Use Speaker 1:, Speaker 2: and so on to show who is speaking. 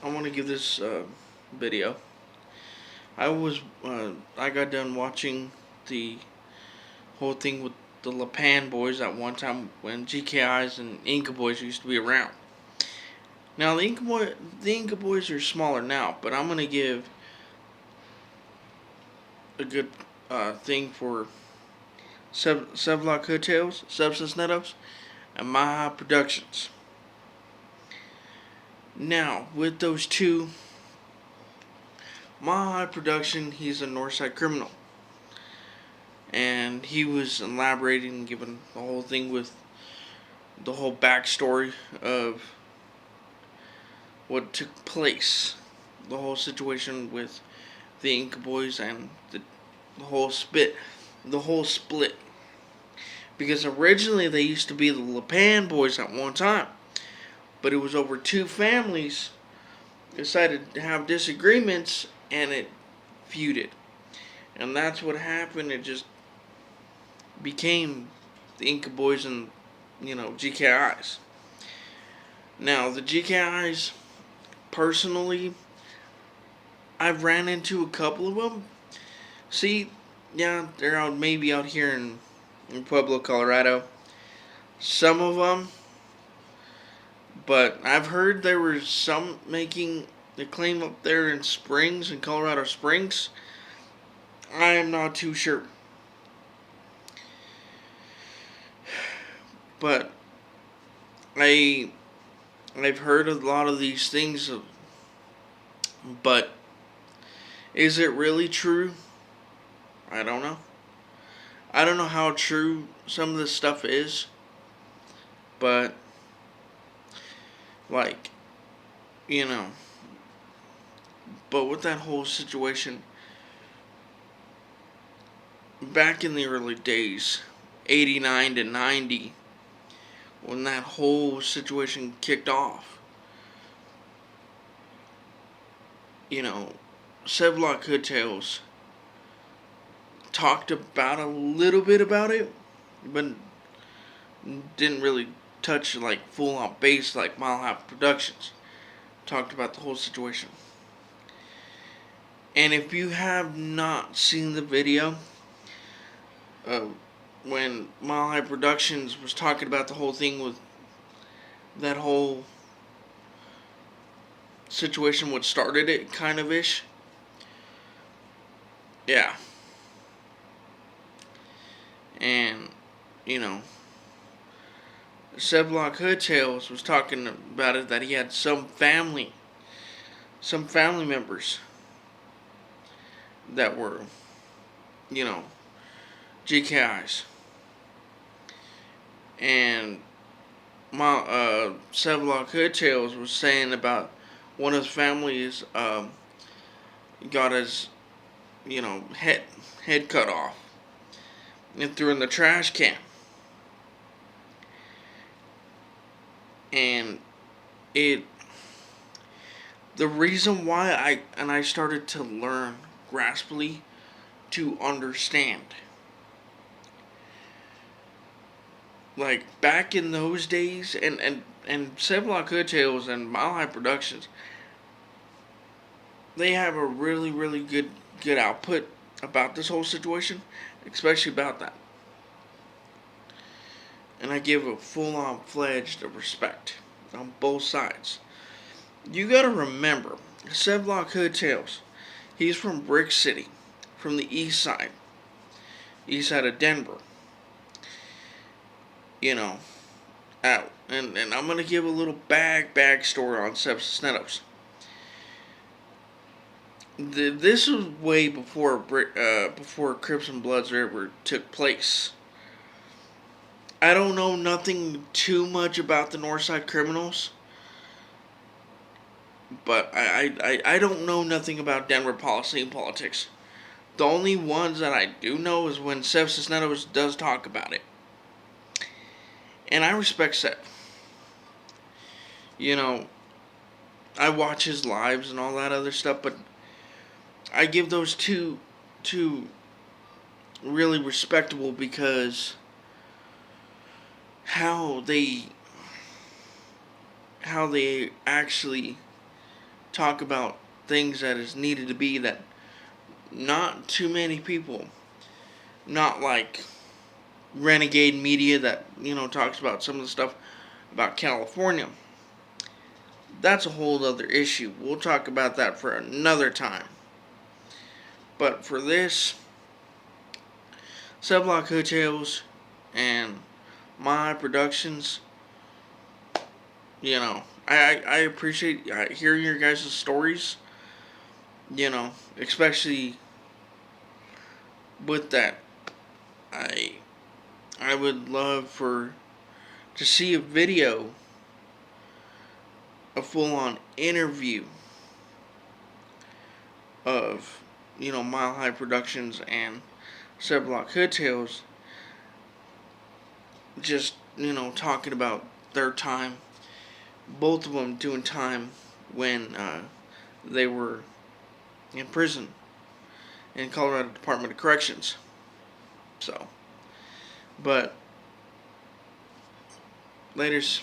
Speaker 1: I want to give this video. I got done watching the whole thing with the LaPan boys at one time when GKIs and Inca boys used to be around. Now the Inca boys are smaller now, but I'm gonna give a good thing for Sevlock Hotels, Subsistnetos, and Maha Productions. Now with those two, Maha Production, he's a Northside criminal. And he was elaborating and giving the whole thing with the whole backstory of what took place, the whole situation with the Inca boys and the whole split. Because originally they used to be the LaPan boys at one time, but it was over two families decided to have disagreements and it feuded, and that's what happened. It just became the Inca boys and GKIs. Now the GKIs, personally, I've ran into a couple of them. See, yeah, they're maybe out here in Pueblo, Colorado. Some of them, but I've heard there were some making the claim up there in Colorado Springs. I am not too sure. But I've heard a lot of these things, but is it really true? I don't know. I don't know how true some of this stuff is, but like, but with that whole situation back in the early days, 89 to 90, when that whole situation kicked off, Sevlock Hotels talked about a little bit about it, but didn't really touch like full on base like Mile High Productions. Talked about the whole situation. And if you have not seen the video, when Mile High Productions was talking about the whole thing with that whole situation, what started it, kind of ish. Yeah. And, Sevlock Hotels was talking about it, that he had some family members that were, GKIs. And Sevlock Hotels was saying about one of his families got his, head cut off and threw in the trash can. And the reason why I started to learn grasply to understand, like back in those days, and Sevlock Hotels and Mile High Productions, they have a really, really good output about this whole situation, especially about that. And I give a full-on fledged respect on both sides. You gotta remember, Sevlock Hotels, he's from Brick City, from the east side of Denver. Out. And I'm gonna give a little backstory on Subsistnetos. This was way before Crips and Bloods ever took place. I don't know nothing too much about the Northside criminals, but I don't know nothing about Denver policy and politics. The only ones that I do know is when Subsistnetos does talk about it. And I respect Seb. I watch his lives and all that other stuff, but I give those two really respectable because how they actually talk about things that is needed to be, that not too many people, not like renegade media that, talks about some of the stuff about California. That's a whole other issue. We'll talk about that for another time. But for this, Cell Block Hotels and my productions, I appreciate hearing your guys' stories. Especially with that, I would love to see a video, a full-on interview of Mile High Productions and Cell Block Hotels, just talking about their time, both of them doing time when they were in prison in Colorado Department of Corrections. So, but laters.